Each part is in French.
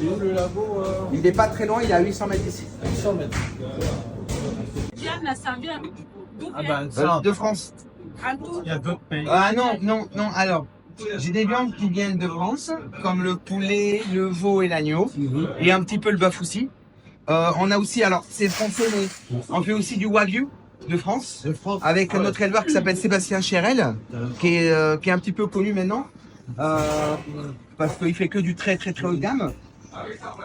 C'est où le labo Il n'est pas très loin, il est à 800 mètres d'ici. 800 mètres. Viande, là, ça vient d'où Ah vient bah ça, De France. En tout. il y a d'autres pays. Ah non, non, non, alors. J'ai des viandes qui viennent de France, comme le poulet, le veau et l'agneau, et un petit peu le bœuf aussi. On a aussi, alors c'est français, mais on fait aussi du wagyu de France, avec notre éleveur qui s'appelle Sébastien Chérel, qui est un petit peu connu maintenant, parce qu'il fait que du très très très haut de gamme.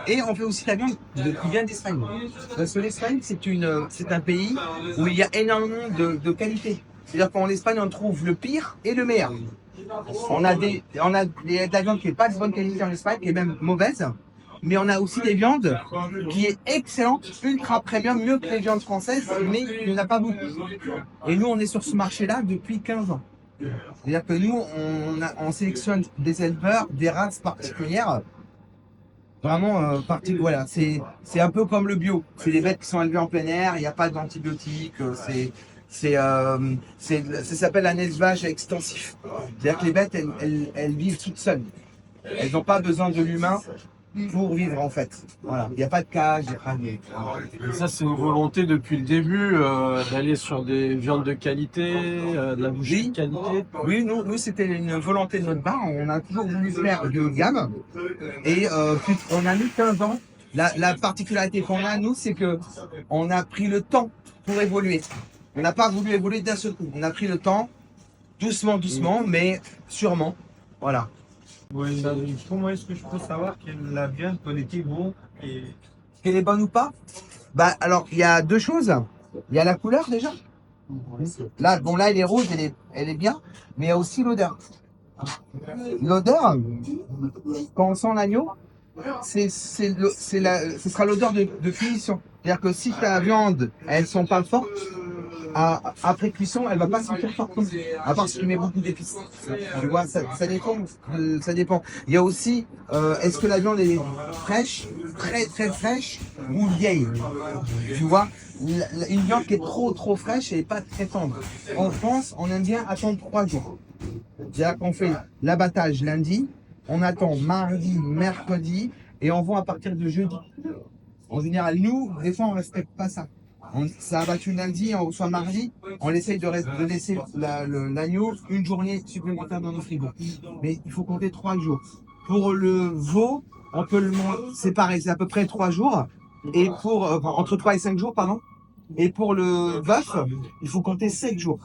Et on fait aussi la viande qui vient d'Espagne. Parce que l'Espagne, c'est un pays où il y a énormément de qualité. C'est-à-dire qu'en Espagne, on trouve le pire et le meilleur. On a de la viande qui n'est pas de bonne qualité en Espagne, qui est même mauvaise. Mais on a aussi des viandes qui est excellente, ultra premium, mieux que les viandes françaises, mais il n'y en a pas beaucoup. Et nous, on est sur ce marché-là depuis 15 ans. C'est-à-dire que nous, on sélectionne des éleveurs, des races particulières. Vraiment, voilà, c'est un peu comme le bio. C'est des bêtes qui sont élevées en plein air, il n'y a pas d'antibiotiques, ça s'appelle un élevage extensif. C'est-à-dire que les bêtes, elles vivent toutes seules. Elles n'ont pas besoin de l'humain pour vivre en fait. Voilà, il n'y a pas de cage, il n'y a pas de... Et ça, c'est une volonté depuis le début d'aller sur des viandes de qualité, de la boucherie de qualité. Oui, nous c'était une volonté de notre part. On a toujours voulu faire de haut de gamme. Et on a mis 15 ans. La particularité qu'on a, nous, c'est que on a pris le temps pour évoluer. On n'a pas voulu évoluer d'un seul coup. On a pris le temps, doucement, doucement, mais sûrement. Voilà. Oui, comment est-ce que je peux savoir que la viande qualité bon et Qu'elle est bonne ou pas? Bah alors il y a deux choses. Il y a la couleur déjà. Là, bon là elle est rouge, elle est bien, mais il y a aussi l'odeur. L'odeur, quand on sent l'agneau, ce sera l'odeur de finition. C'est-à-dire que si ta viande, elles sont pas fortes, après cuisson, elle va pas sentir forte comme ça. À part si tu mets beaucoup d'épices. Tu vois, ça dépend. Ça dépend. Il y a aussi, est-ce que la viande est fraîche, très très fraîche ou vieille? Tu vois, une viande qui est trop fraîche et pas très tendre. En France, on aime bien attendre 3 jours. C'est-à-dire qu'on fait l'abattage lundi, on attend mardi, mercredi et on vend à partir de jeudi. En général, nous, des fois, on ne respecte pas ça. Ça abattu lundi, on reçoit mardi, on essaye de laisser l'agneau une journée supplémentaire dans nos frigos. Mais il faut compter 3 jours. Pour le veau, on peut le manger, c'est pareil, c'est à peu près 3 jours. Et entre 3 et 5 jours, pardon. Et pour le bœuf, il faut compter 7 jours.